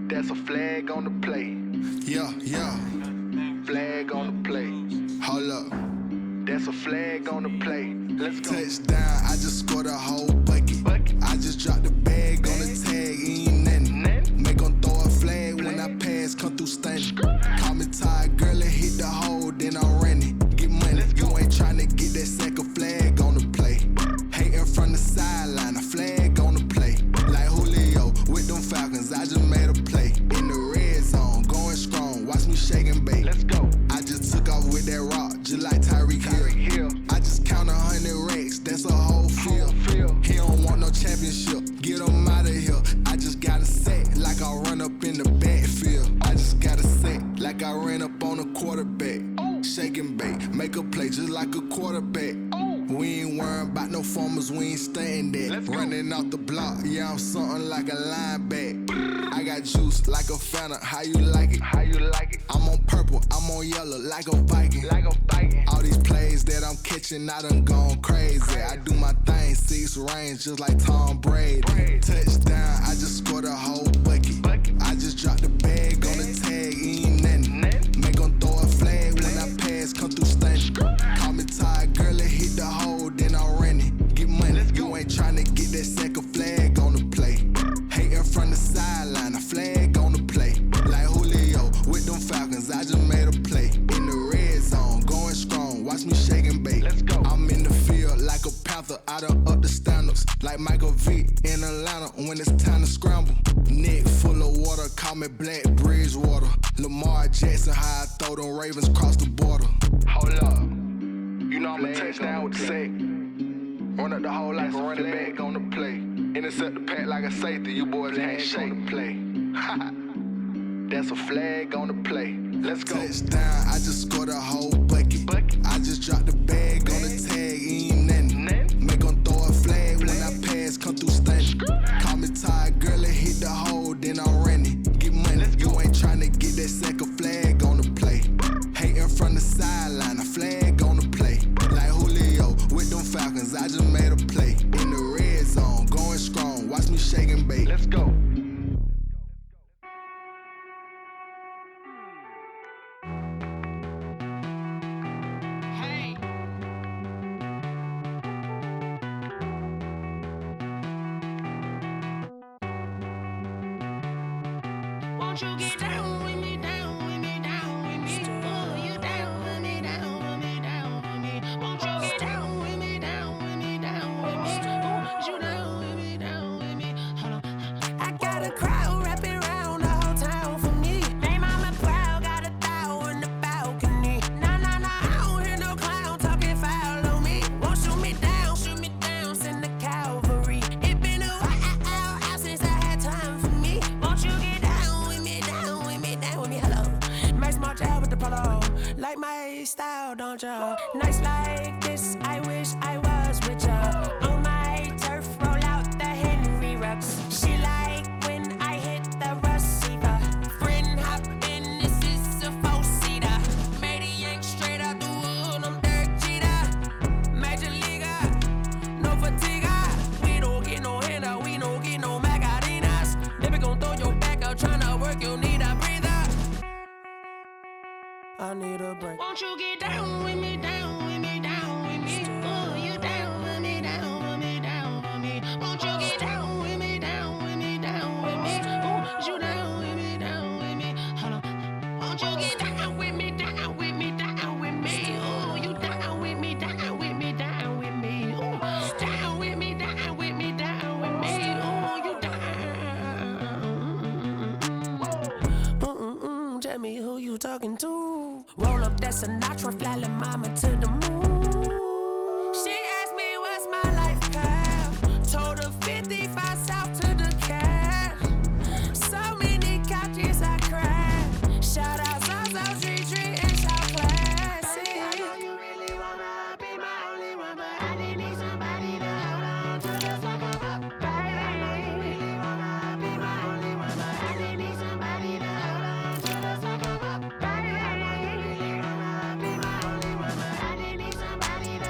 That's a flag on the play. Yeah, yeah. Flag on the play. Hold up. That's a flag on the play. Let's go. Touchdown, I just scored a whole bucket. I just dropped the bag on the tag, ain't nothing. Make 'em throw a flag when I pass, come through stunning. Call me tired, girl, and hit the hole, then I'm running. Get money, you ain't tryna get that second flag on the play. Hating from the sideline, a flag on the play. Like Julio with them Falcons, I just made a play. In the red zone, going strong, watch me shake and bake. Let's go. I just took off with that rock, just like Tyreek Hill. I just count 100 racks, that's a whole field. He don't want no championship, get him out of here. I just got a set, like I run up in the backfield. I just got a set, like I ran up on a quarterback. Shake and bake, make a play just like a quarterback. We ain't worrying about no formers, we ain't staying there. Running off the block, yeah, I'm something like a lineback. I got juice like a Fanta, how you like it? How you like it? I'm on purple, I'm on yellow, like a Viking. Like a Viking. All these plays that I'm catching, I done gone crazy. I do my thing, 6 range, just like Tom Brady. Touchdown, I just scored a whole bucket. I just dropped the bag on the tag, ain't nothing. Make 'em throw a flag when I pass, come through stunning. Call me tired, girl, and hit the hole, then I'm running. Get money, you ain't tryna get that second flag on the play. Hating from the sideline, a flag on the play. Like Julio with them Falcons, I just made a play. In the red zone, going strong, watch me shake and bake. Let's go. I'm in the field like a Panther, I done up the standards. Like Michael Vick in Atlanta when it's time to scramble. Neck full of water, call me Black Bridgewater. Lamar Jackson, how I throw them Ravens cross the border. Hold up. You know I'm a touchdown with the sack. Run up the hole like a running back on the play. Intercept the pack like a safety, you boys can't shake the play. That's a flag on the play. Let's go. Touchdown, I just scored a whole bucket. I just dropped the bag on the tag, ain't nothing. Make 'em throw a flag when I pass, come through stunning. Call me tired, girl, and hit the hole, then I'm running. Get money, you ain't tryna get that second flag on the play. Hating from the sideline, a flag on the play. Like Julio with them Falcons, I just made a play. In the red zone, going strong, watch me shake and bake. Let's go. Won't you get down with me, down with me, down with me? Oh, you down with me, down with me, down with me. Won't you get down with me, down with me, down with me? Oh, you down with me, down with me. Hold on. I got a crowd wrapping around the whole town for me. They mama proud, got a thou in the balcony. Nah, nah, nah, I don't hear no clown talking foul on me. Won't shoot me down, send the cavalry. It been a while since I had time for me. Won't you get down with me, down with me, down with me? Hello. Max March out with the polo. Like my style, don't ya? Nights like this, I wish I was with ya. On my turf, roll out the Henry Rux. She like when I hit the receiver. Friend hop in, this is a four-seater. Made a yank straight out the wood, I'm Derek Jeter. Major leaguer, no fatigue. We don't get no handout, we don't get no Macarinas. Baby gon' throw your back out, tryna work, you need a breather. I need a break. Won't you get down with me, down with me, down with me? Oh, you down with me, down with me, down with me. Won't you get down with me, down with me, down with me? Oh, you down with me, down with me? Hold on. Won't you get down with me, down with me, down with me? Oh, you down with me, down with me, down with me? Oh, down with me, down with me, down with me? Oh, you down. Tell me who you talking to. Roll up that Sinatra, fly la mama to the moon. She asked me what's my life path. Told her 55 south to the cat. So many couches I cried. Shout out South Street and South Classic. I know you really wanna be my only one, but I didn't need somebody to hold on to the fuck up. Baby, I know you really wanna be my only one, but I didn't need somebody to hold on to the fuck up. Baby, I know you really wanna be my only one, but I didn't need somebody to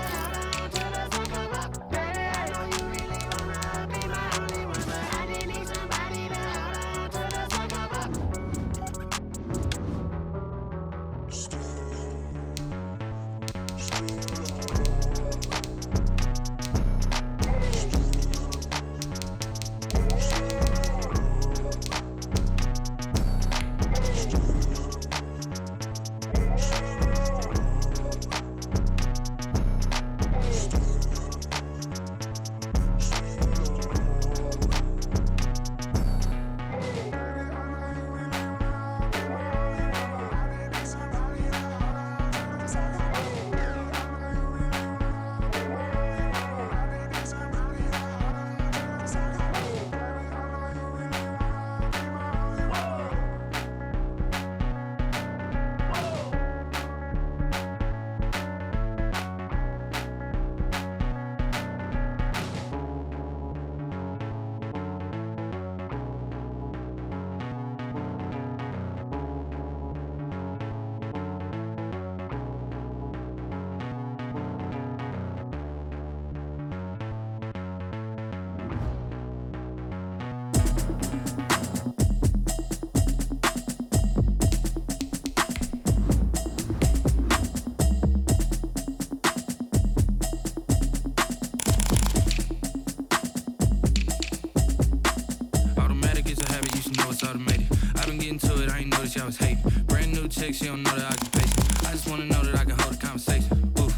y'all was hating. Brand new chick, she don't know the occupation. I just wanna know that I can hold a conversation. Oof,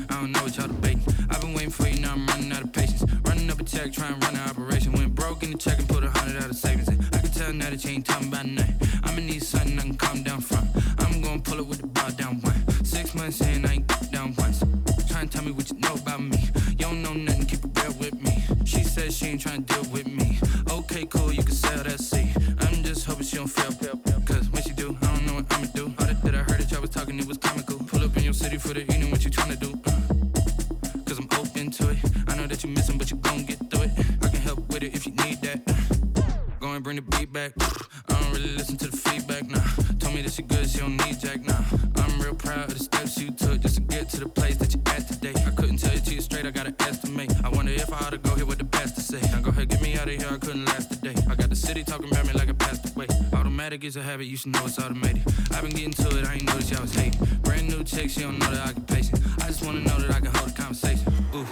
I don't know what y'all debating. I've been waiting for you, now I'm running out of patience. Running up a check, trying to run an operation. Went broke in the check and put 100 out of savings in. I can tell now that you ain't talking about nothing. I'ma need something I can calm down from. I'm gonna pull it with the bow down one. 6 months in, I ain't down once. Trying to tell me what you know about me. You don't know nothing, keep it real with me. She says she ain't trying to deal with me. Okay, cool, you can sell that seed. I'm just hoping she don't fail. Cause when she do, I don't know what I'ma do. All that I heard that y'all was talking, it was comical. Pull up in your city for the evening, what you tryna do? Cause I'm open to it. I know that you missing, but you gon' get through it. I can help with it if you need that. Go and bring the beat back. I don't really listen to the feedback, nah. Told me that she good, she don't need Jack, nah. I'm real proud of the steps you took just to get to the place that you at today. I couldn't tell you to you straight, I gotta estimate. I wonder if I ought to go here with the best to say. Now go ahead, get me out of here, I couldn't last a day. I got the city talking about me like I passed away. Automatic is a habit, you should know it's automated. I've been getting to it, I ain't noticed y'all was hating. Brand new chick, she don't know the occupation. I just wanna know that I can hold a conversation. Oof,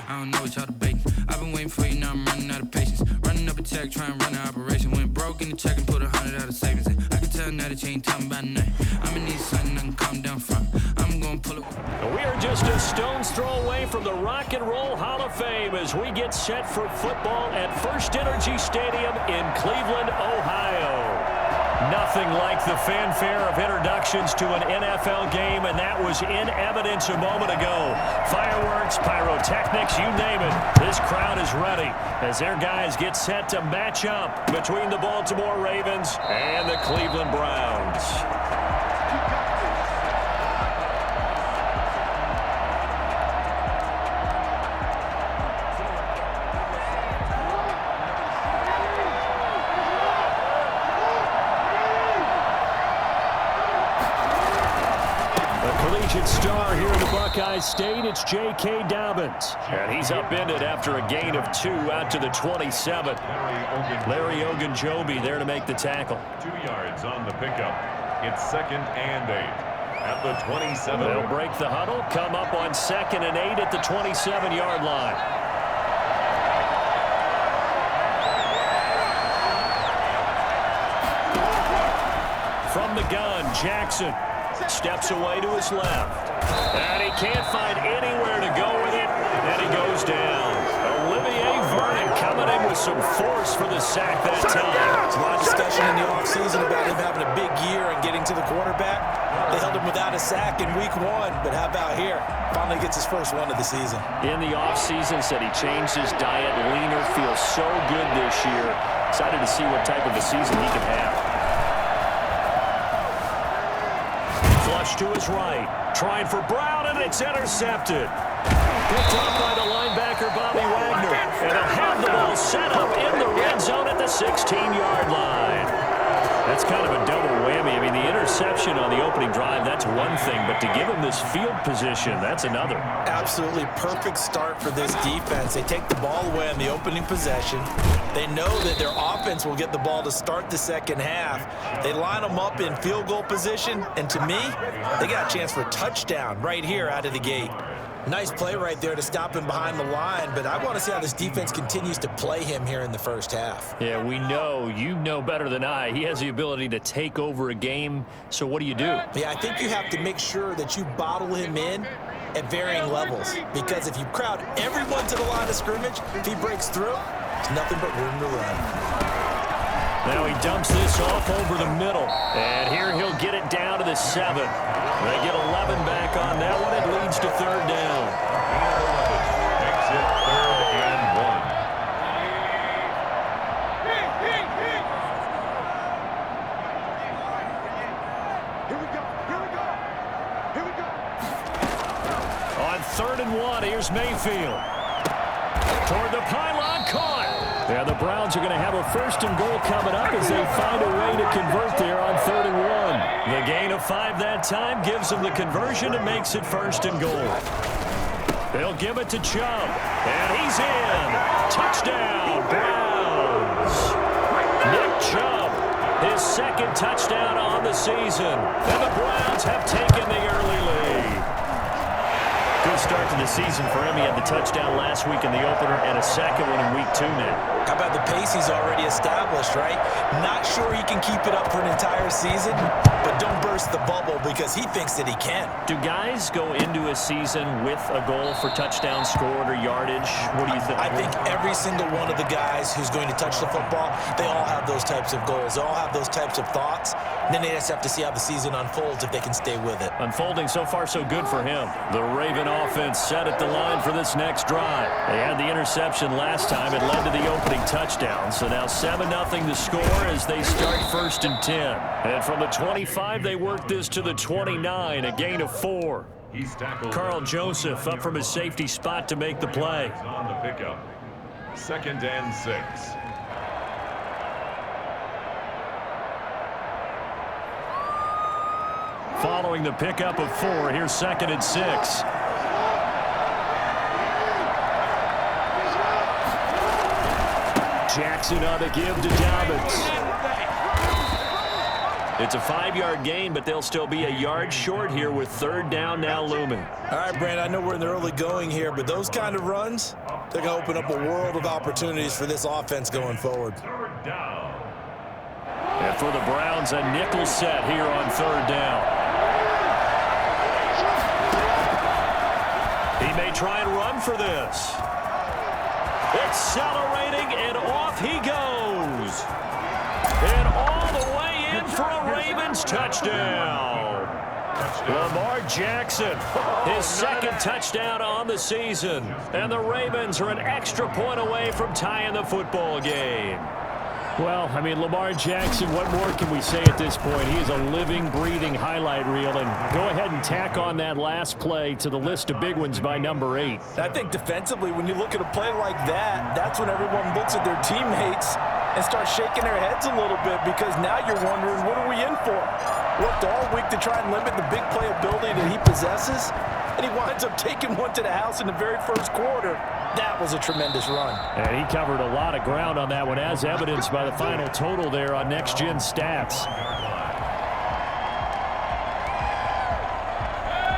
I don't know what y'all debating. I've been waiting for you, now I'm running out of patience. Running up a check, trying to run an operation. Went broke in the check and put 100 out of savings in. I can tell now that you ain't talking about nothing. I'ma need something I can calm down from. I'm gonna pull it. We are just a stone's throw away from the Rock and Roll Hall of Fame as we get set for football at First Energy Stadium in Cleveland, Ohio. Nothing like the fanfare of introductions to an NFL game, and that was in evidence a moment ago. Fireworks, pyrotechnics, you name it. This crowd is ready as their guys get set to match up between the Baltimore Ravens and the Cleveland Browns. Star here in the Buckeye State, it's J.K. Dobbins. And he's upended after a gain of 2 out to the 27. Larry Ogunjobi there to make the tackle. 2 yards on the pickup. It's 2nd and 8 at the 27. They'll break the huddle, come up on 2nd and 8 at the 27-yard line. From the gun, Jackson steps away to his left. And he can't find anywhere to go with it. And he goes down. Olivier Vernon coming in with some force for the sack that time. There's a lot of discussion in the offseason about him having a big year and getting to the quarterback. They held him without a sack in week 1. But how about here? Finally gets his first one of the season. In the offseason, said he changed his diet. Leaner, feels so good this year. Excited to see what type of a season he can have. To his right, trying for Brown, and it's intercepted. Picked up by the linebacker, Bobby Wagner. And he'll have the ball set up in the red zone at the 16-yard line. That's kind of a double whammy. I mean, the interception on the opening drive, that's one thing. But to give him this field position, that's another. Absolutely perfect start for this defense. They take the ball away on the opening possession. They know that their offense will get the ball to start the second half. They line them up in field goal position. And to me, they got a chance for a touchdown right here out of the gate. Nice play right there to stop him behind the line, but I want to see how this defense continues to play him here in the first half. Yeah, we know. You know better than I. He has the ability to take over a game, so what do you do? Yeah, I think you have to make sure that you bottle him in at varying levels, because if you crowd everyone to the line of scrimmage, if he breaks through, there's nothing but room to run. Now he dumps this off over the middle, and here he'll get it down to the 7. They get 11 back on that one. It leads to 3rd down. Makes it 3rd and 1. On 3rd and 1, here's Mayfield. Toward the pylon, caught. Yeah, the Browns are going to have a 1st and goal coming up as they find a way to convert there on 3rd and 1. The gain of 5 that time gives them the conversion and makes it 1st and goal. They'll give it to Chubb, and he's in. Touchdown, Browns. Nick Chubb, his 2nd touchdown on the season, and the Browns have taken the early lead. Good start to the season for him. He had the touchdown last week in the opener and a second one in week 2 now. How about the pace he's already established, right? Not sure he can keep it up for an entire season, but don't burst the bubble because he thinks that he can. Do guys go into a season with a goal for touchdowns scored or yardage? What do you think? I think every single one of the guys who's going to touch the football, they all have those types of goals. They all have those types of thoughts. And then they just have to see how the season unfolds if they can stay with it. Unfolding so far so good for him. The Raven offense set at the line for this next drive. They had the interception last time. It led to the opening touchdown. So now 7-0 to score as they start 1st and 10. And from the 25, they work this to the 29, a gain of 4. Carl Joseph up from his safety spot to make the play. On the pickup. 2nd and 6. Following the pickup of 4, here's 2nd and 6. Jackson on the give to Dobbins. It's a 5-yard gain, but they'll still be a yard short here with 3rd down now looming. All right, Brandon, I know we're in the early going here, but those kind of runs, they're going to open up a world of opportunities for this offense going forward. And for the Browns, a nickel set here on 3rd down. He may try and run for this. Accelerating, and off he goes. And all the way in for a Ravens touchdown. Lamar Jackson, his 2nd touchdown on the season. And the Ravens are an extra point away from tying the football game. Well, I mean, Lamar Jackson, what more can we say at this point? He is a living, breathing highlight reel. And go ahead and tack on that last play to the list of big ones by number 8. I think defensively, when you look at a play like that, that's when everyone looks at their teammates and starts shaking their heads a little bit because now you're wondering, what are we in for? Worked all week to try and limit the big play ability that he possesses, and he winds up taking one to the house in the very first quarter. That was a tremendous run. And he covered a lot of ground on that one, as evidenced by the final total there on Next Gen Stats.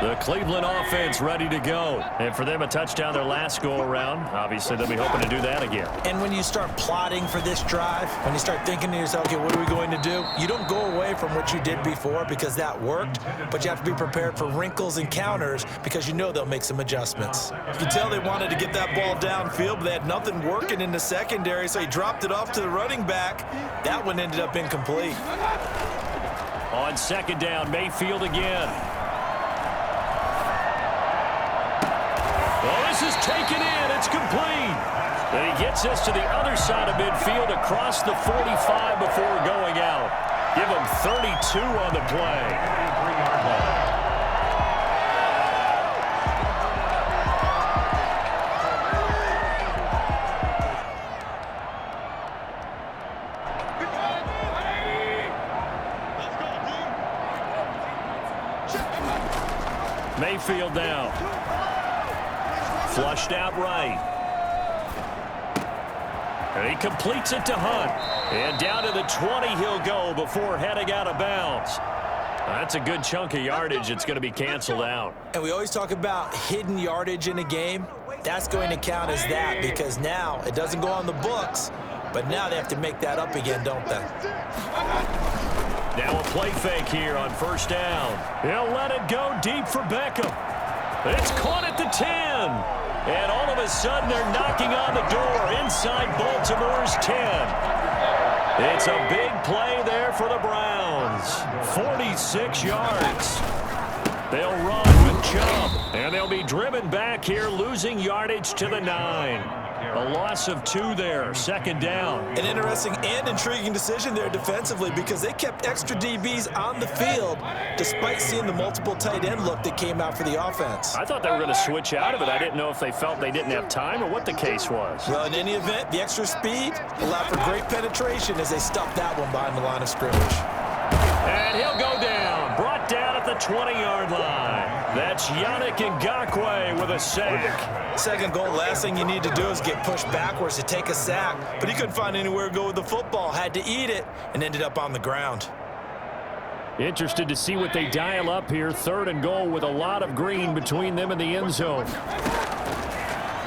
The Cleveland offense ready to go. And for them, a touchdown their last go-around. Obviously, they'll be hoping to do that again. And when you start plotting for this drive, when you start thinking to yourself, okay, what are we going to do? You don't go away from what you did before because that worked, but you have to be prepared for wrinkles and counters because you know they'll make some adjustments. You can tell they wanted to get that ball downfield, but they had nothing working in the secondary, so he dropped it off to the running back. That one ended up incomplete. On 2nd down, Mayfield again. Well, this is taken in. It's complete. And he gets this to the other side of midfield across the 45 before going out. Give him 32 on the play. Mayfield now. Flushed out right. And he completes it to Hunt. And down to the 20 he'll go before heading out of bounds. That's a good chunk of yardage. It's going to be canceled out. And we always talk about hidden yardage in a game. That's going to count as that because now it doesn't go on the books, but now they have to make that up again, don't they? Now a play fake here on 1st down. He'll let it go deep for Beckham. It's caught at the 10. And all of a sudden, they're knocking on the door inside Baltimore's 10. It's a big play there for the Browns. 46 yards. They'll run with Chubb. And they'll be driven back here, losing yardage to the 9. A loss of 2 there, 2nd down. An interesting and intriguing decision there defensively because they kept extra DBs on the field despite seeing the multiple tight end look that came out for the offense. I thought they were going to switch out of it. I didn't know if they felt they didn't have time or what the case was. Well, in any event, the extra speed allowed for great penetration as they stuffed that one behind the line of scrimmage. And he'll go down, brought down at the 20-yard line. That's Yannick Ngakoue with a sack. Second goal, last thing you need to do is get pushed backwards to take a sack, but he couldn't find anywhere to go with the football, had to eat it, and ended up on the ground. Interested to see what they dial up here. 3rd and goal with a lot of green between them and the end zone.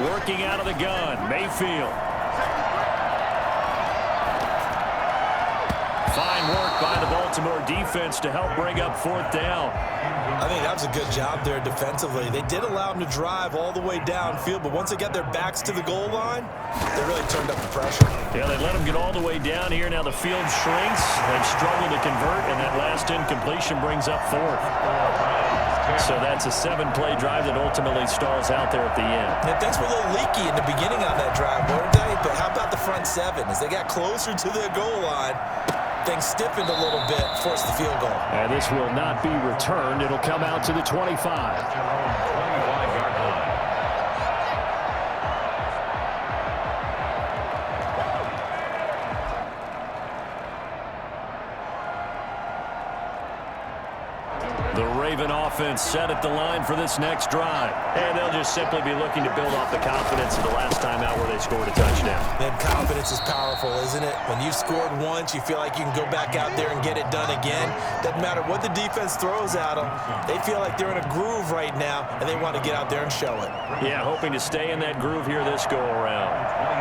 Working out of the gun, Mayfield. Fine work by the Baltimore defense to help bring up 4th down. I think that was a good job there defensively. They did allow them to drive all the way downfield, but once they got their backs to the goal line, they really turned up the pressure. Yeah, they let them get all the way down here. Now the field shrinks. They've struggled to convert, and that last incompletion brings up 4th. So that's a 7-play drive that ultimately stalls out there at the end. Yeah, things were a little leaky in the beginning on that drive, weren't they? But how about the front 7? As they got closer to their goal line, things stiffened a little bit, forced the field goal. And this will not be returned. It'll come out to the 25. The Raven offense set at the line for this next drive. And they'll just simply be looking to build off the confidence of the last time out where they scored a touchdown. Then confidence is powerful, isn't it? When you've scored once, you feel like you can go back out there and get it done again. Doesn't matter what the defense throws at them. They feel like they're in a groove right now, and they want to get out there and show it. Yeah, hoping to stay in that groove here this go-around.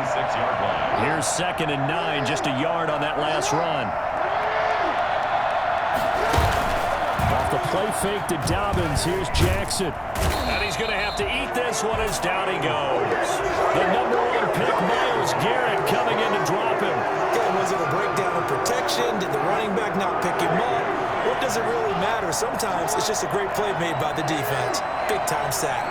26-yard line. Here's 2nd and 9, just a yard on that last run. Off the play fake to Dobbins. Here's Jackson. And he's going to have to eat this one as down he goes. The number 1 pick, Myles Garrett, coming in to drop him. Yeah, was it a breakdown of protection? Did the running back not pick him up? What does it really matter? Sometimes it's just a great play made by the defense. Big-time sack.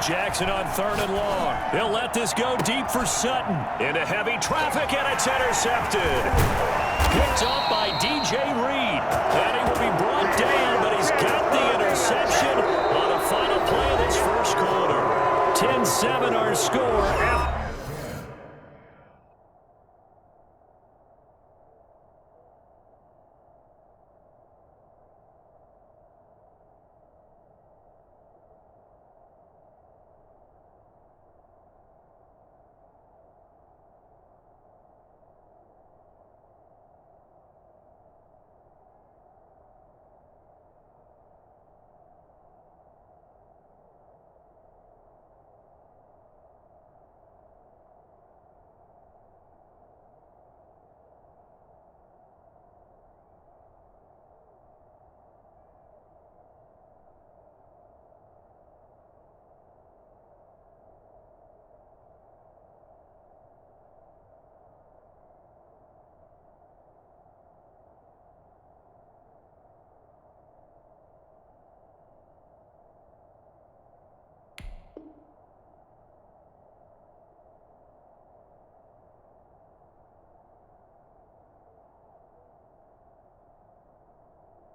Jackson on 3rd and long. He'll let this go deep for Sutton. Into heavy traffic, and it's intercepted. Picked up by DJ Reed. And he will be brought down, but he's got the interception on the final play of this first quarter. 10-7 our score.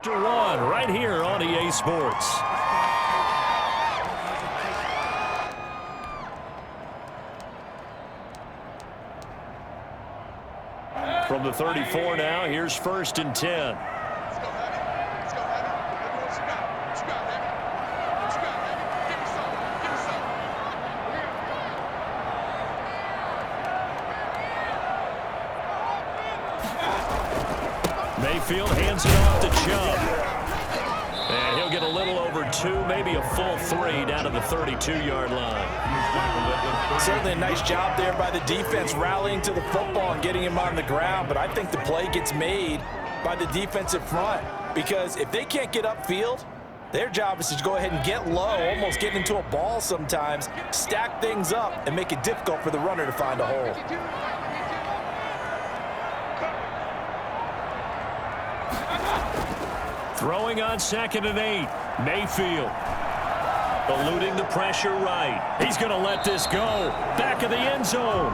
One right here on EA Sports. From the 34 now, here's 1st and 10. Mayfield hands it off to Chubb. And he'll get a little over 2, maybe a full 3 down to the 32-yard line. Certainly a nice job there by the defense rallying to the football and getting him on the ground, but I think the play gets made by the defensive front because if they can't get upfield, their job is to go ahead and get low, almost get into a ball sometimes, stack things up, and make it difficult for the runner to find a hole. Throwing on 2nd and 8. Mayfield. Eluding the pressure right. He's going to let this go. Back of the end zone.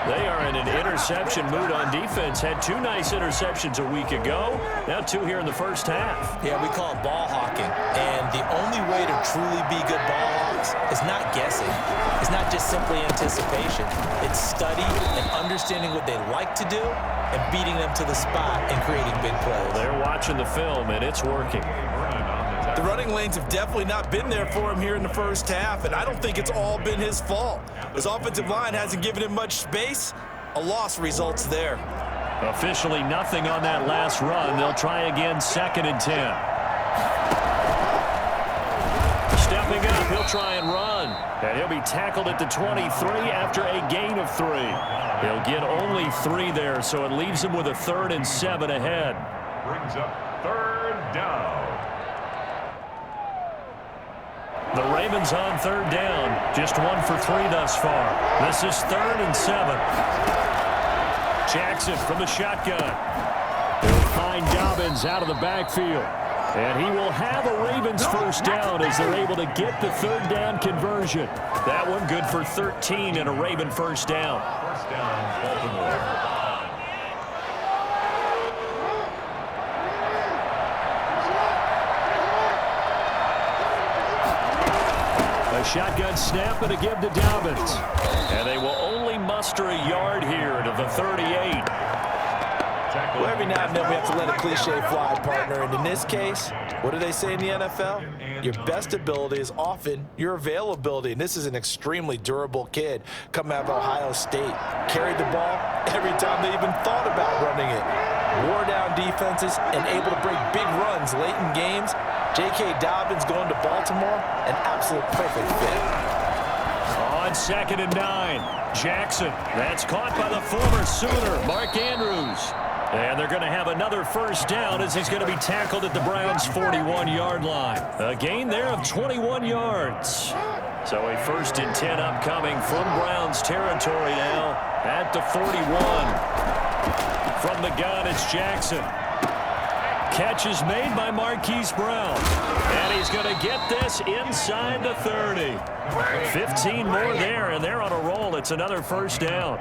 They are in an interception mood on defense. Had 2 nice interceptions a week ago. Now 2 here in the first half. Yeah, we call it ball hawking. And the only way to truly be good ball hawks is not guessing. It's not just simply anticipation. It's study and understanding what they like to do and beating them to the spot and creating big plays. They're watching the film, and it's working. The running lanes have definitely not been there for him here in the first half, and I don't think it's all been his fault. His offensive line hasn't given him much space. A loss results there. Officially nothing on that last run. They'll try again, 2nd and 10. Stepping up, he'll try and run. And he'll be tackled at the 23 after a gain of 3. He'll get only 3 there, so it leaves him with a 3rd and 7 ahead. Brings up 3rd down. The Ravens on 3rd down. Just 1 for 3 thus far. This is 3rd and 7. Jackson from the shotgun. He'll find Dobbins out of the backfield. And he will have a Ravens first down as they're able to get the 3rd down conversion. That one good for 13 and a Raven first down. First down, Baltimore. A shotgun snap and a give to Dobbins. And they will only muster a yard here to the 38. Well, every now and then we have to let a cliche fly, partner. And in this case, what do they say in the NFL? Your best ability is often your availability. And this is an extremely durable kid coming out of Ohio State. Carried the ball every time they even thought about running it. Wore down defenses and able to break big runs late in games. J.K. Dobbins going to Baltimore, an absolute perfect fit. On 2nd and 9, Jackson. That's caught by the former Sooner, Mark Andrews. And they're going to have another first down as he's going to be tackled at the Browns' 41-yard line. A gain there of 21 yards. So a 1st and 10 upcoming from Browns territory now at the 41. From the gun, it's Jackson. Catch is made by Marquise Brown. And he's going to get this inside the 30. 15 more there, and they're on a roll. It's another first down.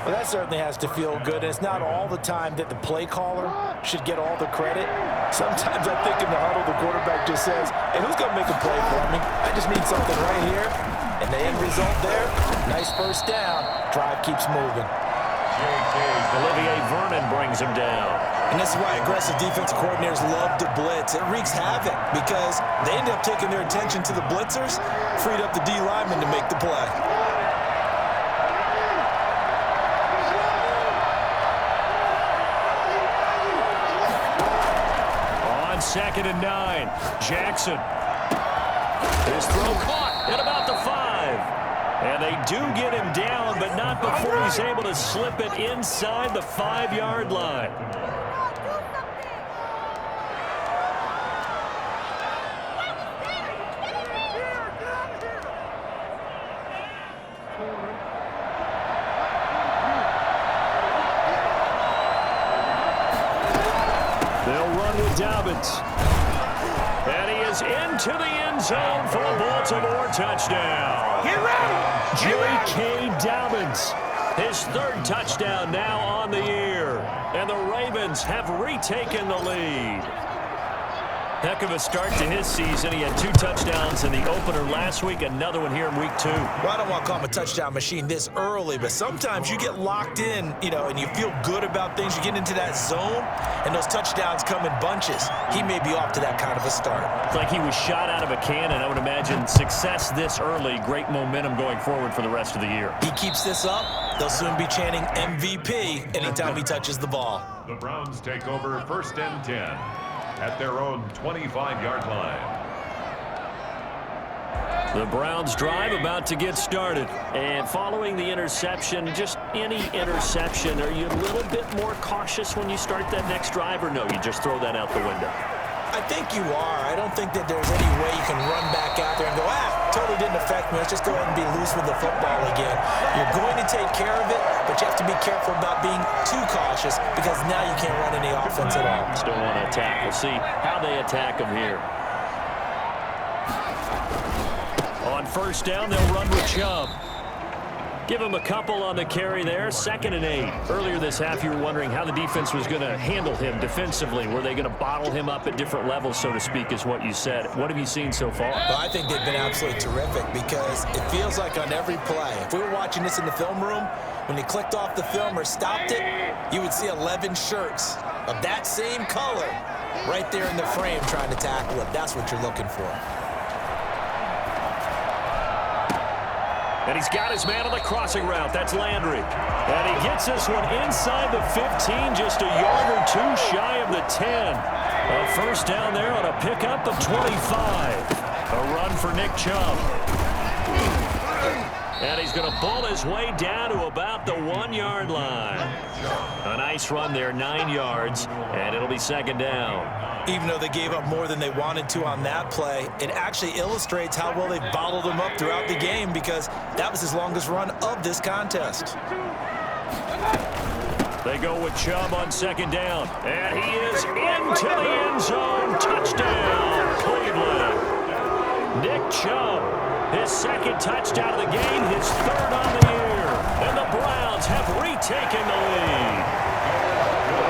Well, that certainly has to feel good. It's not all the time that the play caller should get all the credit. Sometimes I think in the huddle, the quarterback just says, hey, who's going to make a play for me? I just need something right here. And the end result there, nice first down. Drive keeps moving. Olivier Vernon brings him down. And this is why aggressive defensive coordinators love to blitz. It wreaks havoc because they end up taking their attention to the blitzers, freed up the D lineman to make the play. On 2nd and 9, Jackson. His throw caught at about the 5. And they do get him down, but not before he's able to slip it inside the 5-yard line. They'll run with Dobbins. And he is into the end zone for a Baltimore touchdown. Get ready! J.K. Dobbins, his 3rd touchdown now on the year. And the Ravens have retaken the lead. Heck of a start to his season. He had 2 touchdowns in the opener last week, another one here in week 2. Well, I don't want to call him a touchdown machine this early, but sometimes you get locked in, and you feel good about things. You get into that zone, and those touchdowns come in bunches. He may be off to that kind of a start. It's like he was shot out of a cannon. I would imagine success this early, great momentum going forward for the rest of the year. He keeps this up, they'll soon be chanting MVP anytime he touches the ball. The Browns take over 1st and 10 at their own 25-yard line. The Browns drive about to get started. And following the interception, just any interception, are you a little bit more cautious when you start that next drive, or no, you just throw that out the window? I think you are. I don't think that there's any way you can run back out there and go, totally didn't affect me. Let's just go ahead and be loose with the football again. You're going to take care of it, but you have to be careful about being too cautious because now you can't run any offense at all. Still want to attack. We'll see how they attack him here. On 1st down, they'll run with Chubb. Give him a couple on the carry there. 2nd and 8. Earlier this half, you were wondering how the defense was going to handle him defensively. Were they going to bottle him up at different levels, so to speak, is what you said. What have you seen so far? Well, I think they've been absolutely terrific because it feels like on every play, if we were watching this in the film room, when you clicked off the film or stopped it, you would see 11 shirts of that same color right there in the frame trying to tackle it. That's what you're looking for. And he's got his man on the crossing route. That's Landry. And he gets this one inside the 15, just a yard or two shy of the 10. A first down there on a pickup of 25. A run for Nick Chubb. And he's going to pull his way down to about the 1-yard line. A nice run there, 9 yards, and it'll be second down. Even though they gave up more than they wanted to on that play, it actually illustrates how well they bottled him up throughout the game because that was his longest run of this contest. They go with Chubb on second down, and he is into the end zone. Touchdown, Cleveland. Nick Chubb, his second touchdown of the game, his third on the year. And the Browns have retaken the lead.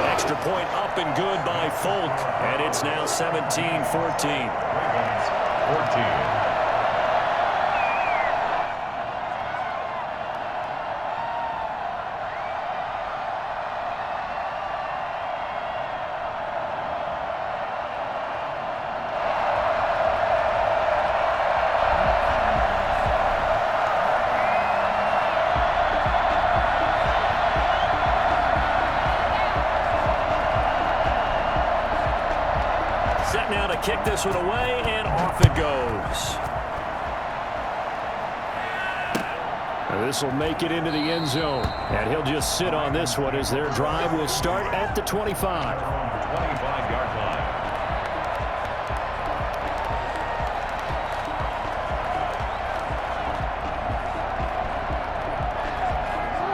Extra point up and good by Folk, and it's now 17-14. 14. Kick this one away, and off it goes. This will make it into the end zone, and he'll just sit on this one as their drive will start at the 25. 25-yard line.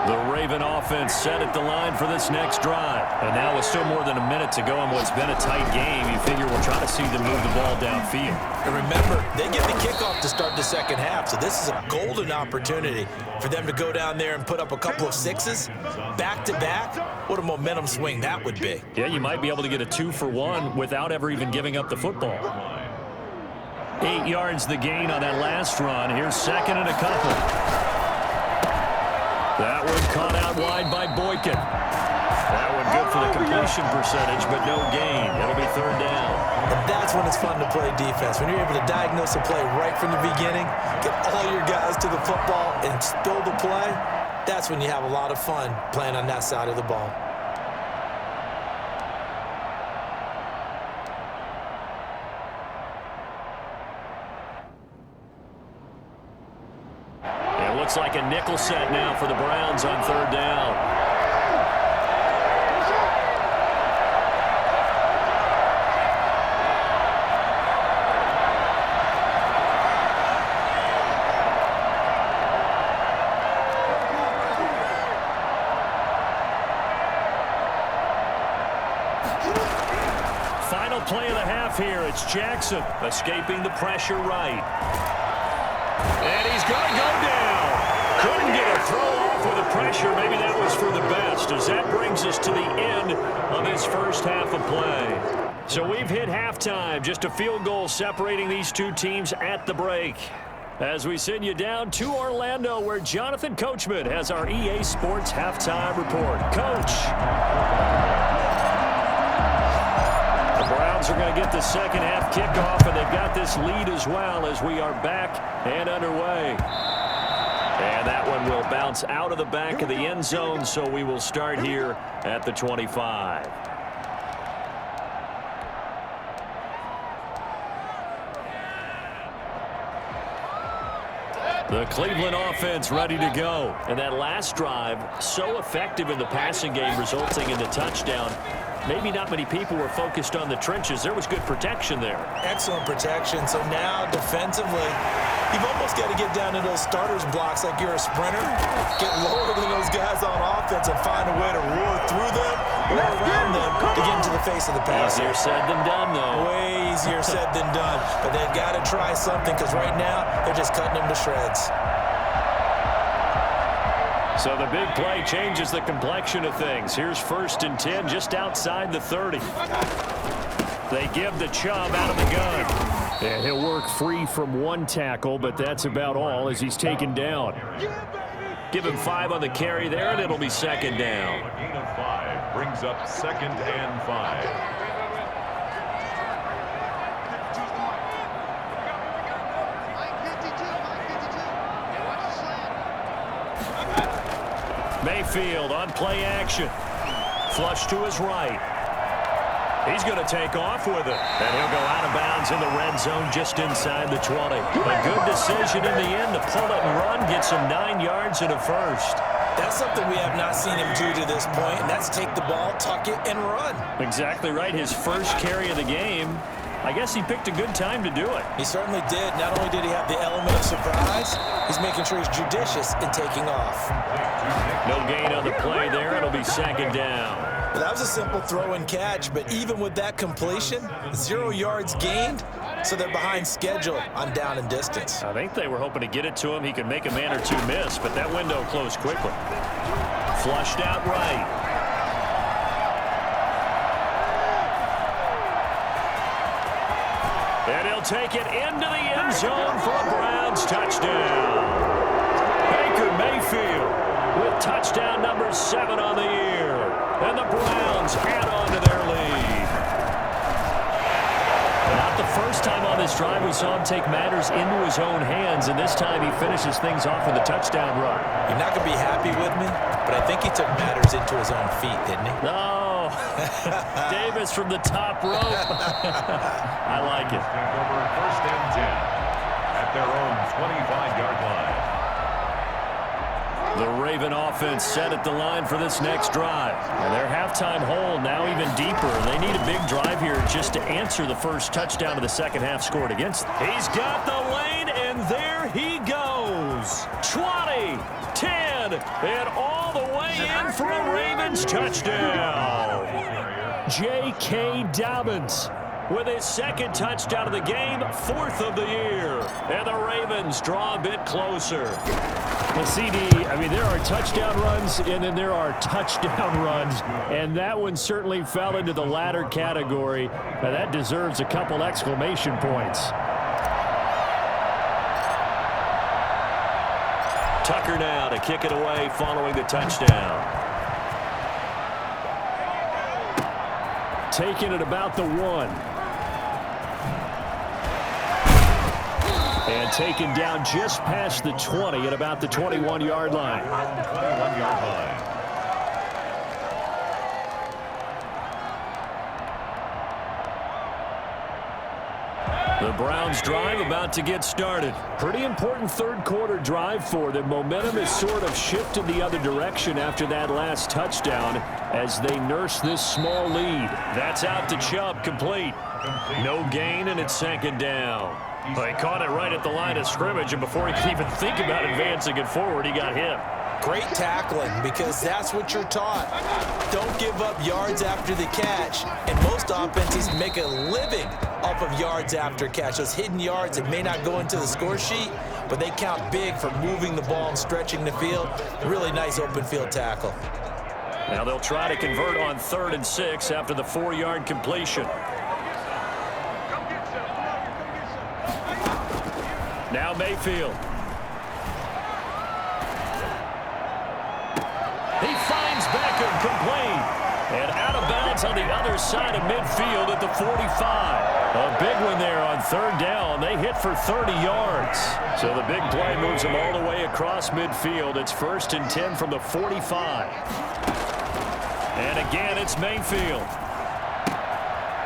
The Raven offense set at the line for this next drive. And now with still more than a minute to go in what's been a tight game, you figure we'll try to see them move the ball downfield. And remember, they get the kickoff to start the second half, so this is a golden opportunity for them to go down there and put up a couple of sixes back-to-back. What a momentum swing that would be. Yeah, you might be able to get a 2-for-1 without ever even giving up the football. 8 yards the gain on that last run. Here's second and a couple. That one caught out wide by Boykin. That one good for the completion percentage, but no gain. It'll be third down. And that's when it's fun to play defense. When you're able to diagnose a play right from the beginning, get all your guys to the football, and spill the play, that's when you have a lot of fun playing on that side of the ball. Looks like a nickel set now for the Browns on third down. Final play of the half here. It's Jackson escaping the pressure right. And he's going to go down. Couldn't get a throw off with the pressure. Maybe that was for the best, as that brings us to the end of this first half of play. So we've hit halftime. Just a field goal separating these two teams at the break. As we send you down to Orlando, where Jonathan Coachman has our EA Sports halftime report. Coach. The Browns are going to get the second half kickoff, and they've got this lead as well as we are back and underway. And that one will bounce out of the back of the end zone, so we will start here at the 25. The Cleveland offense ready to go. And that last drive, so effective in the passing game, resulting in the touchdown. Maybe not many people were focused on the trenches. There was good protection there. Excellent protection. So now defensively, you've almost got to get down to those starters blocks like you're a sprinter. Get lower than those guys on offense and find a way to roar through them or around them to get into the face of the pass. Easier said than done, though. Way easier said than done. But they've got to try something because right now they're just cutting them to shreds. So the big play changes the complexion of things. Here's 1st and 10 just outside the 30. They give the Chubb out of the gun. And he'll work free from one tackle, but that's about all as he's taken down. Give him 5 on the carry there, and it'll be second down. A gain of 5 brings up 2nd and 5. Mayfield on play action. Flush to his right. He's going to take off with it. And he'll go out of bounds in the red zone just inside the 20. A good decision in the end to pull it and run, get some 9 yards and a first. That's something we have not seen him do to this point, and that's take the ball, tuck it, and run. Exactly right. His first carry of the game. I guess he picked a good time to do it. He certainly did. Not only did he have the element of surprise, he's making sure he's judicious in taking off. No gain on the play there. It'll be second down. Well, that was a simple throw and catch, but even with that completion, 0 yards gained, so they're behind schedule on down and distance. I think they were hoping to get it to him. He could make a man or two miss, but that window closed quickly. Flushed out right. And he'll take it into the end zone for a Browns touchdown. Baker Mayfield with touchdown number 7 on the year. And the Browns add on to their lead. Not the first time on this drive we saw him take matters into his own hands, and this time he finishes things off with a touchdown run. You're not going to be happy with me, but I think he took matters into his own feet, didn't he? No. Davis from the top rope. I like it. Over first and 10 at their own 25-yard line. The Raven offense set at the line for this next drive. And their halftime hole now even deeper. They need a big drive here just to answer the first touchdown of the second half scored against them. He's got the lane, and there he goes. 20, 10, and all the way in for a Ravens touchdown. J.K. Dobbins with his second touchdown of the game, 4th of the year. And the Ravens draw a bit closer. Well, CD, I mean, there are touchdown runs, and then there are touchdown runs, and that one certainly fell into the latter category. Now, that deserves a couple exclamation points. Tucker now to kick it away following the touchdown. Taking it about the 1. And taken down just past the 20 at about the 21-yard line. 21-yard line. The Browns drive about to get started. Pretty important third-quarter drive for them. Momentum has sort of shifted the other direction after that last touchdown as they nurse this small lead. That's out to Chubb, complete. No gain, and it's second down. Well, he caught it right at the line of scrimmage, and before he could even think about advancing it forward, he got hit. Great tackling, because that's what you're taught. Don't give up yards after the catch, and most offenses make a living off of yards after catch. Those hidden yards that may not go into the score sheet, but they count big for moving the ball and stretching the field. Really nice open field tackle. Now they'll try to convert on 3rd and 6 after the 4-yard completion. Now Mayfield. He finds Beckham complete. And out of bounds on the other side of midfield at the 45. A big one there on 3rd down. They hit for 30 yards. So the big play moves them all the way across midfield. It's 1st and 10 from the 45. And again, it's Mayfield.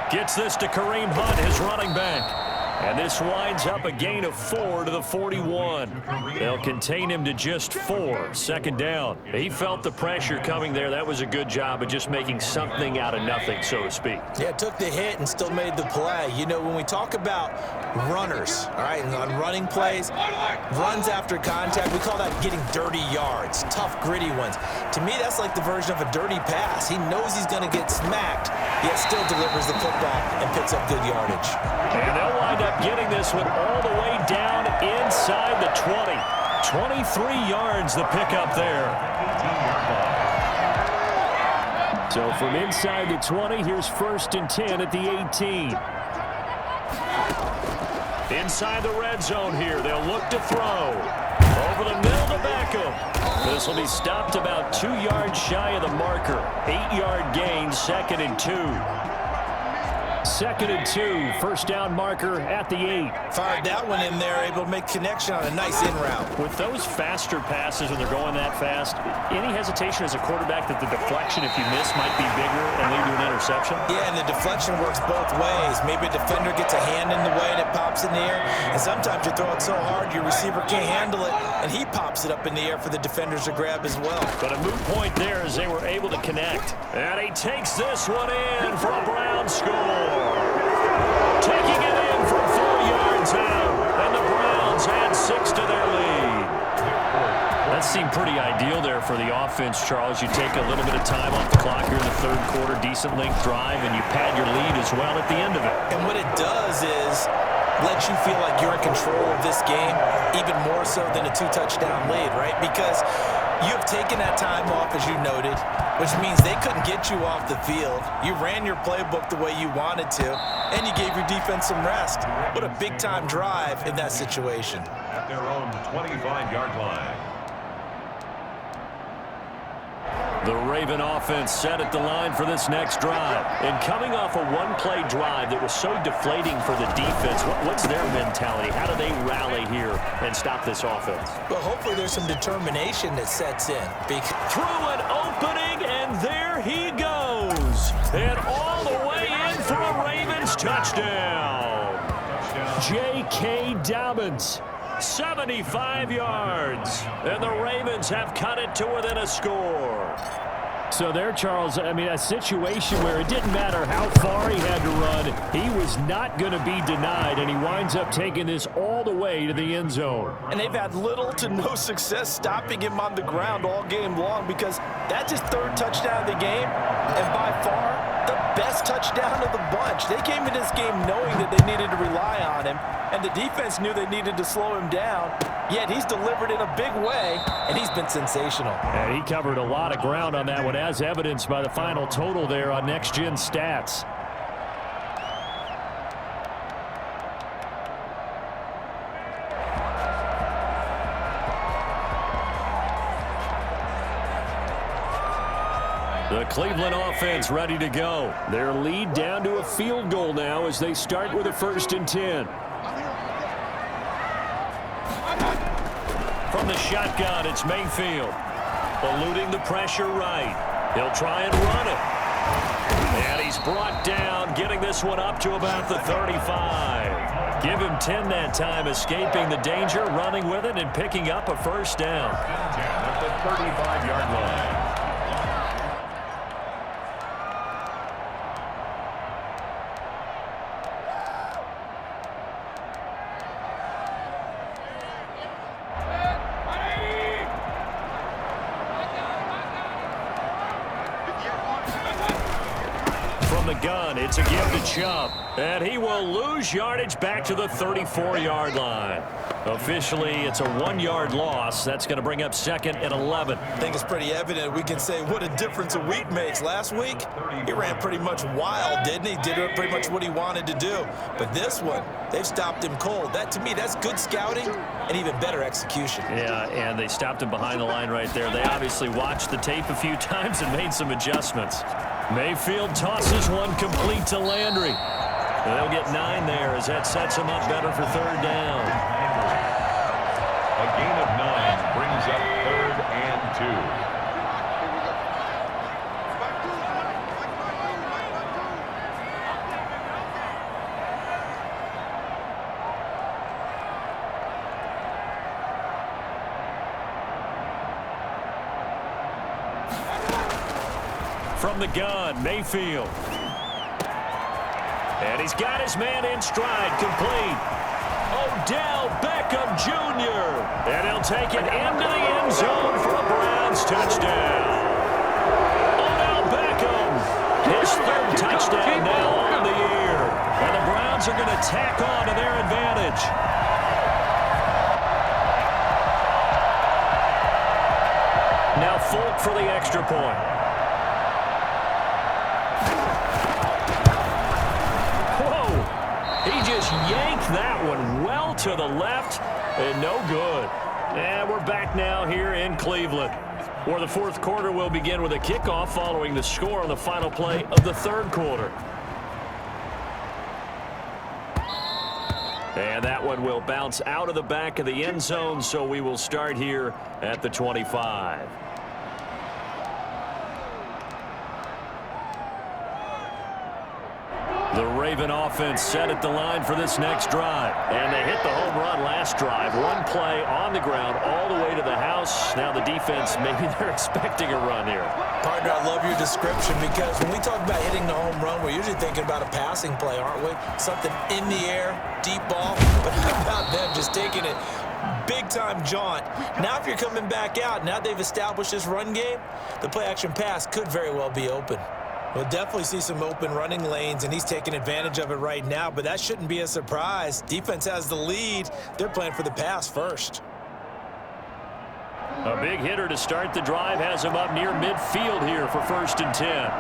Gets this to Kareem Hunt, his running back. And this winds up a gain of 4 to the 41. They'll contain him to just 4. Second down. He felt the pressure coming there. That was a good job of just making something out of nothing, so to speak. Yeah, took the hit and still made the play. You know, when we talk about runners, all right, and on running plays, runs after contact, we call that getting dirty yards, tough, gritty ones. To me, that's like the version of a dirty pass. He knows he's going to get smacked, yet still delivers the football and picks up good yardage. And they'll wind up getting this one all the way down inside the 20. 23 yards the pickup there. So from inside the 20, here's 1st and 10 at the 18. Inside the red zone here, they'll look to throw. Over the middle to Beckham. This will be stopped about 2 yards shy of the marker. 8-yard gain, 2nd and 2. 2nd and 2, first down marker at the 8. Fired that one in there, able to make connection on a nice in route. With those faster passes when they're going that fast, any hesitation as a quarterback that the deflection, if you miss, might be bigger and lead to an interception? Yeah, and the deflection works both ways. Maybe a defender gets a hand in the way and it pops in the air, and sometimes you throw it so hard your receiver can't handle it, and he pops it up in the air for the defenders to grab as well. But a moot point there as they were able to connect. And he takes this one in for a Brown score. Taking it in from 4 yards out, and the Browns add 6 to their lead. That seemed pretty ideal there for the offense, Charles. You take a little bit of time off the clock here in the third quarter, decent length drive, and you pad your lead as well at the end of it. And what it does is let you feel like you're in control of this game, even more so than a 2-touchdown lead, right? Because you've taken that time off, as you noted, which means they couldn't get you off the field. You ran your playbook the way you wanted to, and you gave your defense some rest. What a big-time drive in that situation. At their own 25-yard line. The Raven offense set at the line for this next drive. And coming off a one-play drive that was so deflating for the defense, what's their mentality? How do they rally here and stop this offense? Well, hopefully there's some determination that sets in. Through an opening, and there he goes. And all the way in for a Ravens touchdown. J.K. Dobbins, 75 yards. And the Ravens have cut it to within a score. So there, Charles, I mean, a situation where it didn't matter how far he had to run, he was not going to be denied, and he winds up taking this all the way to the end zone. And they've had little to no success stopping him on the ground all game long, because that's his 3rd touchdown of the game, and by far the best touchdown of the bunch. They came in this game knowing that they needed to rely on him, and the defense knew they needed to slow him down, yet he's delivered in a big way, and he's been sensational. And he covered a lot of ground on that one, as evidenced by the final total there on Next Gen Stats. The Cleveland offense ready to go. Their lead down to a field goal now as they start with a 1st and 10. From the shotgun, it's Mayfield. Eluding the pressure right. He'll try and run it. And he's brought down, getting this one up to about the 35. Give him 10 that time, escaping the danger, running with it, and picking up a 1st down. 10 at the 35-yard line. Gun. It's a give to Chubb, and he will lose yardage back to the 34-yard line. Officially, it's a 1-yard loss. That's going to bring up 2nd and 11. I think it's pretty evident. We can say what a difference a week makes. Last week, he ran pretty much wild, didn't he? Did pretty much what he wanted to do. But this one, they've stopped him cold. That, to me, that's good scouting and even better execution. Yeah, and they stopped him behind the line right there. They obviously watched the tape a few times and made some adjustments. Mayfield tosses one complete to Landry. They'll get 9 there as that sets him up better for 3rd down. A gain of 9 brings up 3rd and 2. From the gun, Mayfield. And he's got his man in stride, complete. Odell Beckham Jr. And he'll take it into the end zone for a Browns touchdown. Odell Beckham, his 3rd touchdown now on the year. And the Browns are going to tack on to their advantage. Now Folk for the extra point. He just yanked that one well to the left, and no good. And we're back now here in Cleveland, where the 4th quarter will begin with a kickoff following the score on the final play of the 3rd quarter. And that one will bounce out of the back of the end zone, so we will start here at the 25. The Raven offense set at the line for this next drive. And they hit the home run last drive. One play on the ground all the way to the house. Now the defense, maybe they're expecting a run here. Partner, I love your description because when we talk about hitting the home run, we're usually thinking about a passing play, aren't we? Something in the air, deep ball. But how about them just taking it big-time jaunt? Now if you're coming back out, now they've established this run game, the play-action pass could very well be open. We'll definitely see some open running lanes, and he's taking advantage of it right now, but that shouldn't be a surprise. Defense has the lead. They're playing for the pass first. A big hitter to start the drive has him up near midfield here for 1st and 10.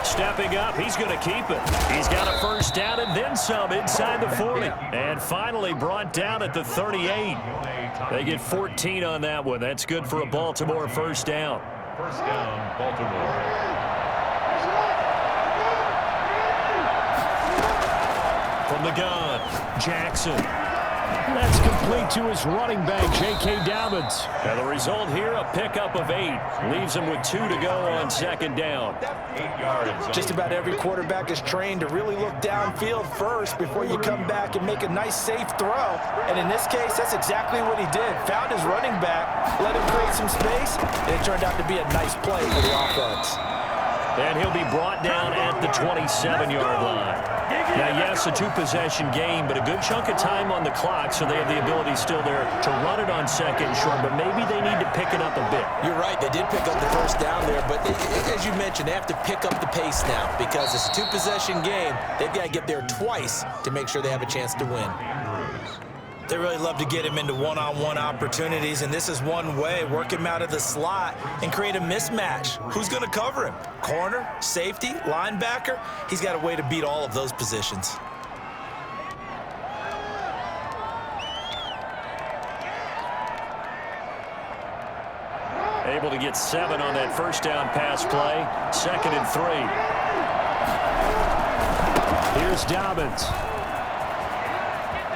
Stepping up, he's going to keep it. He's got a 1st down and then some inside the 40. And finally brought down at the 38. They get 14 on that one. That's good for a Baltimore 1st down. 1st down, Baltimore. From the gun, Jackson. That's complete to his running back, J.K. Dobbins. And the result here, a pickup of 8. Leaves him with 2 to go on 2nd down. 8 yards. Just about every quarterback is trained to really look downfield first before you come back and make a nice, safe throw. And in this case, that's exactly what he did. Found his running back, let him create some space, and it turned out to be a nice play for the offense. And he'll be brought down at the 27-yard line. Now, yes, a 2-possession game, but a good chunk of time on the clock, so they have the ability still there to run it on 2nd and short, but maybe they need to pick it up a bit. You're right. They did pick up the 1st down there, but as you mentioned, they have to pick up the pace now because it's a 2-possession game. They've got to get there twice to make sure they have a chance to win. They really love to get him into one-on-one opportunities, and this is one way. Work him out of the slot and create a mismatch. Who's going to cover him? Corner, safety, linebacker? He's got a way to beat all of those positions. Able to get 7 on that 1st down pass play. 2nd and 3. Here's Dobbins.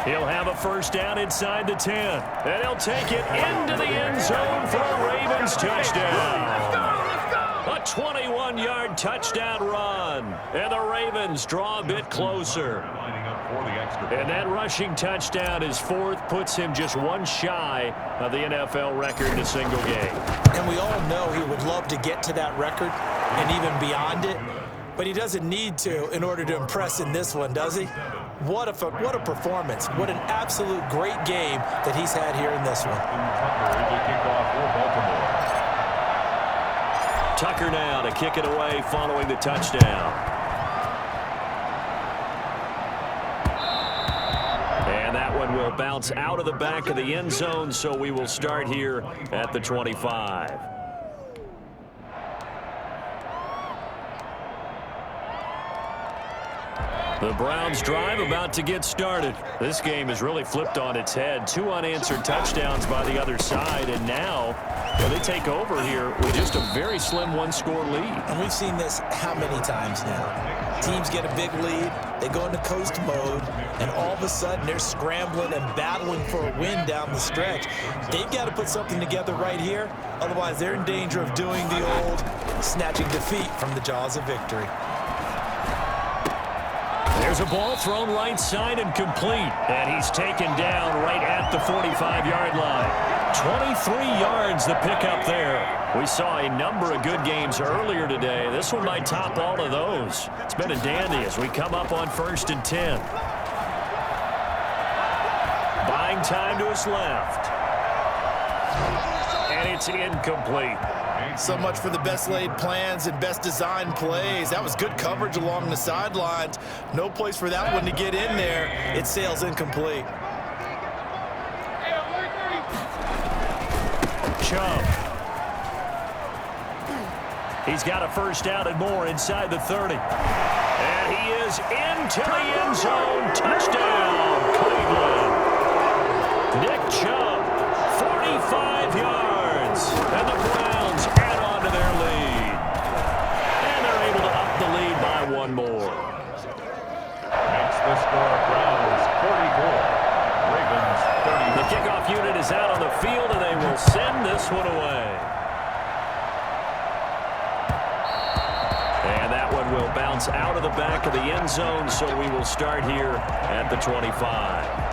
He'll have a 1st down inside the 10. And he'll take it into the end zone for a Ravens touchdown. A 21-yard touchdown run. And the Ravens draw a bit closer. And that rushing touchdown is 4th, puts him just 1 shy of the NFL record in a single game. And we all know he would love to get to that record and even beyond it. But he doesn't need to in order to impress in this one, does he? What a performance. What an absolute great game that he's had here in this one. Tucker now to kick it away following the touchdown. And that one will bounce out of the back of the end zone, so we will start here at the 25. The Browns drive about to get started. This game has really flipped on its head. 2 unanswered touchdowns by the other side, and now they take over here with just a very slim 1-score lead. And we've seen this how many times now? Teams get a big lead, they go into coast mode, and all of a sudden they're scrambling and battling for a win down the stretch. They've got to put something together right here, otherwise they're in danger of doing the old snatching defeat from the jaws of victory. There's a ball thrown right side and complete. And he's taken down right at the 45-yard line. 23 yards the pickup there. We saw a number of good games earlier today. This one might top all of those. It's been a dandy as we come up on 1st and 10. Buying time to his left. And it's incomplete. So much for the best laid plans and best designed plays. That was good coverage along the sidelines. No place for that one to get in there. It sails incomplete. Chubb. He's got a 1st down and more inside the 30. And he is into the end zone. Touchdown, Cleveland. Nick Chubb, 45 yards. And the Browns add on to their lead. And they're this one away. And that one will bounce out of the back of the end zone, so we will start here at the 25.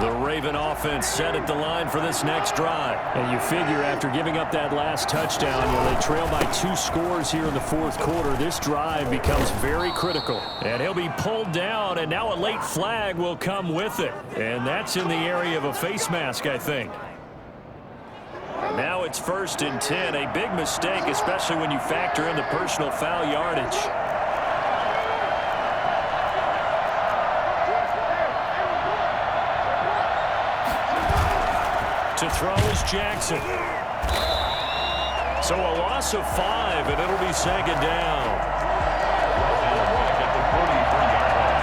The Raven offense set at the line for this next drive. And you figure after giving up that last touchdown, they trail by 2 scores here in the fourth quarter. This drive becomes very critical. And he'll be pulled down, and now a late flag will come with it. And that's in the area of a face mask, I think. Now it's 1st and 10. A big mistake, especially when you factor in the personal foul yardage. To throw is Jackson. So a loss of 5, and it'll be 2nd down. At the 43-yard line.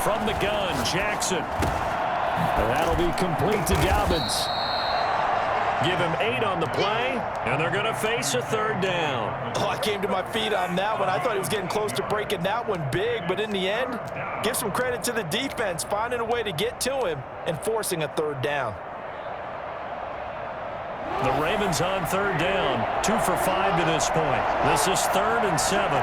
From the gun, Jackson. And that'll be complete to Dobbins. Give him 8 on the play, and they're going to face a 3rd down. Oh, I came to my feet on that one. I thought he was getting close to breaking that one big, but in the end, give some credit to the defense, finding a way to get to him and forcing a 3rd down. The Ravens on 3rd down, 2 for 5 to this point. This is 3rd and 7.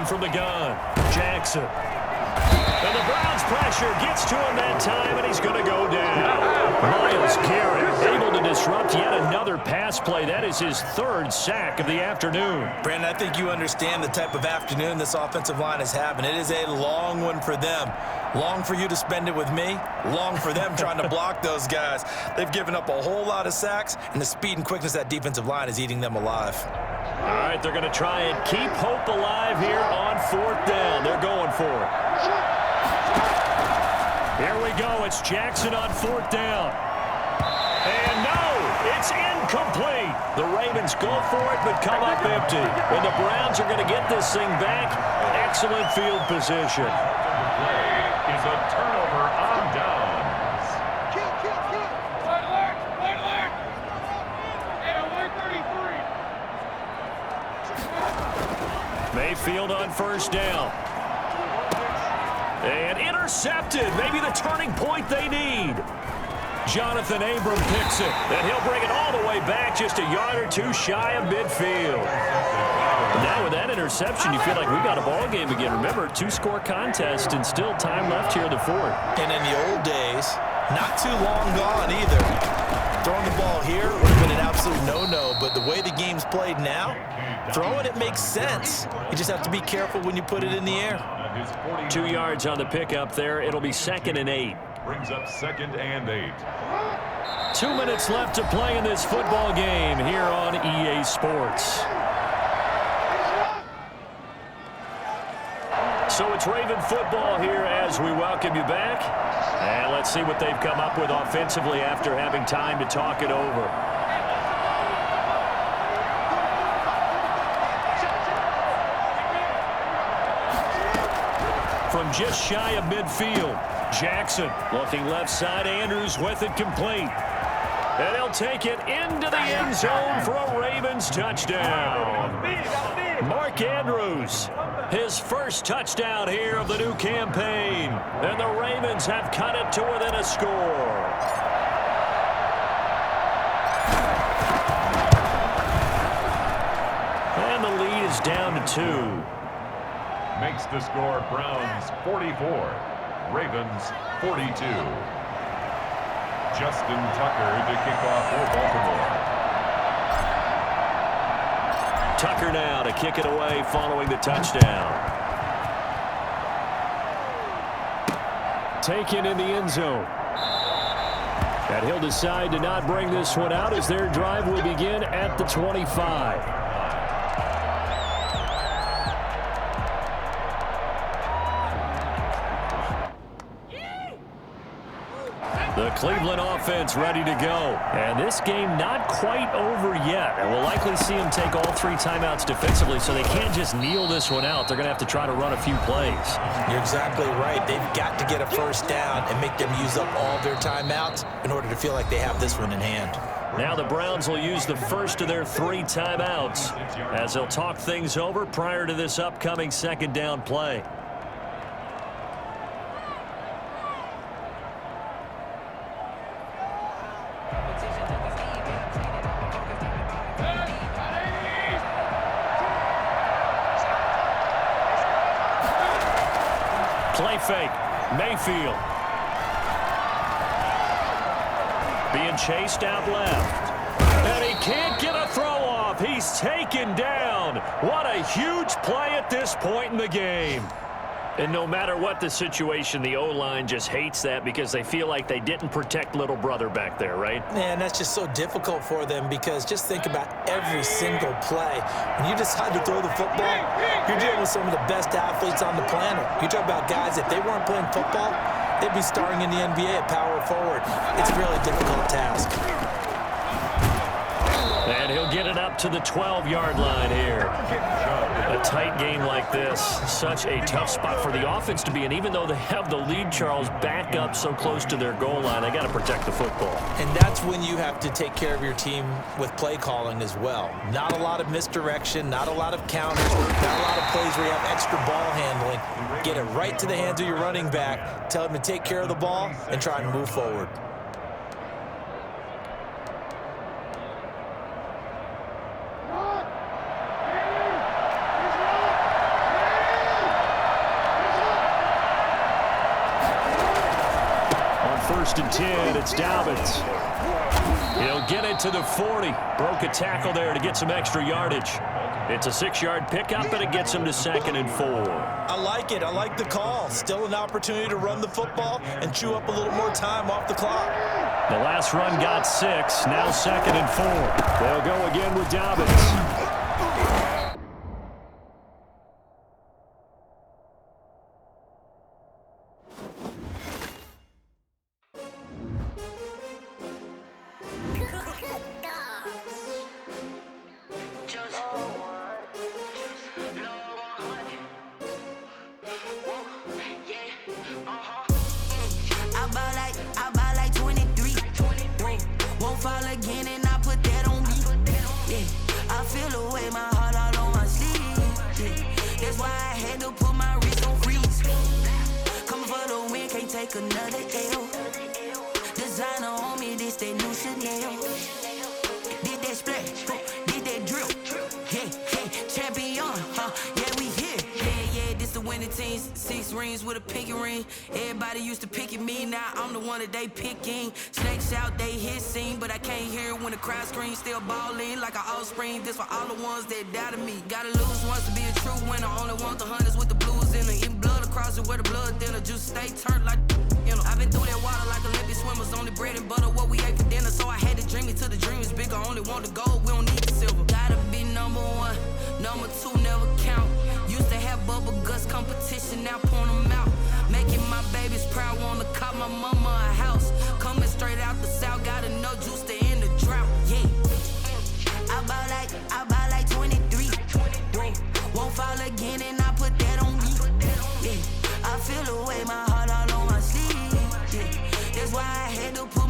From the gun, Jackson. And the Browns pressure gets to him that time, and he's going to go down. Myles Garrett able to disrupt yet another pass play. That is his 3rd sack of the afternoon. Brandon, I think you understand the type of afternoon this offensive line is having. It is a long one for them. Long for you to spend it with me. Long for them trying to block those guys. They've given up a whole lot of sacks, and the speed and quickness of that defensive line is eating them alive. All right, they're going to try and keep hope alive here on 4th down. They're going for it. Here we go. It's Jackson on 4th down. And no, it's incomplete. The Ravens go for it but come up empty. And the Browns are going to get this thing back. Excellent field position. The play is a turnover on downs. Mayfield on 1st down. And intercepted. Maybe the turning point they need. Jonathan Abram picks it. And he'll bring it all the way back just a yard or 2 shy of midfield. Now with that interception, you feel like we got a ball game again. Remember, 2-score contest and still time left here in the 4th. And in the old days, not too long gone either. Throwing the ball here would have been an absolute no-no, but the way the game's played now, throwing it makes sense. You just have to be careful when you put it in the air. 2 yards on the pickup there. It'll be 2nd and 8. Brings up 2nd and 8. 2 minutes left to play in this football game here on EA Sports. So it's Raven football here as we welcome you back. And let's see what they've come up with offensively after having time to talk it over. From just shy of midfield, Jackson looking left side. Andrews with it complete. And he'll take it into the end zone for a Ravens touchdown. Mark Andrews, his 1st touchdown here of the new campaign. And the Ravens have cut it to within a score. And the lead is down to 2. Makes the score Browns 44, Ravens 42. Justin Tucker to kick off for Baltimore. Tucker now to kick it away following the touchdown. Taken in the end zone. And he'll decide to not bring this one out as their drive will begin at the 25. Cleveland offense ready to go. And this game not quite over yet. And we'll likely see them take all 3 timeouts defensively, so they can't just kneel this one out. They're going to have to try to run a few plays. You're exactly right. They've got to get a first down and make them use up all their timeouts in order to feel like they have this one in hand. Now the Browns will use the first of their 3 timeouts as they'll talk things over prior to this upcoming second down play. Play fake. Mayfield. Being chased out left. And he can't get a throw off. He's taken down. What a huge play at this point in the game. And no matter what the situation, the O-line just hates that because they feel like they didn't protect little brother back there, right? Man, that's just so difficult for them because just think about every single play. When you decide to throw the football, you're dealing with some of the best athletes on the planet. You talk about guys, if they weren't playing football, they'd be starring in the NBA at power forward. It's a really difficult task. And he'll get it up to the 12-yard line here. A tight game like this, such a tough spot for the offense to be in. Even though they have the lead, Charles, back up so close to their goal line, they got to protect the football. And that's when you have to take care of your team with play calling as well. Not a lot of misdirection, not a lot of counters, not a lot of plays where you have extra ball handling. Get it right to the hands of your running back, tell him to take care of the ball, and try and move forward. First and 10, it's Dobbins. He'll get it to the 40. Broke a tackle there to get some extra yardage. It's a 6-yard pickup, but it gets him to 2nd and 4. I like it. I like the call. Still an opportunity to run the football and chew up a little more time off the clock. The last run got 6. Now 2nd and 4. They'll go again with Dobbins. Another L. Designer on me, this that new Chanel. Did that splash, did that drill. Yeah, champion, yeah, we here. Yeah, this the winning team. 6 rings with a pinky ring. Everybody used to pick at me, now I'm the one that they picking. Snakes out, they hit scene, but I can't hear it when the crowd screams. Still ballin' like an offspring. This for all the ones that doubted me. Gotta lose once to be a true winner. Only want the hunters with the blues in it. Eating blood across it where the blood thinner. Juice stay turned like I've been through that water like Olympic swimmers. Only bread and butter what we ate for dinner. So I had to dream it till the dream is bigger. Only want the gold, we don't need the silver. Gotta be number 1, number 2 never count. Used to have bubble guts competition, now point them out. Making my babies proud, wanna cop my mama a house. Coming straight out the south, gotta know juice to end the drought. Yeah, I buy like 23. Won't fall again and I put that on me. Yeah, I feel away my heart all on my sleeve. Yeah, that's why I had to put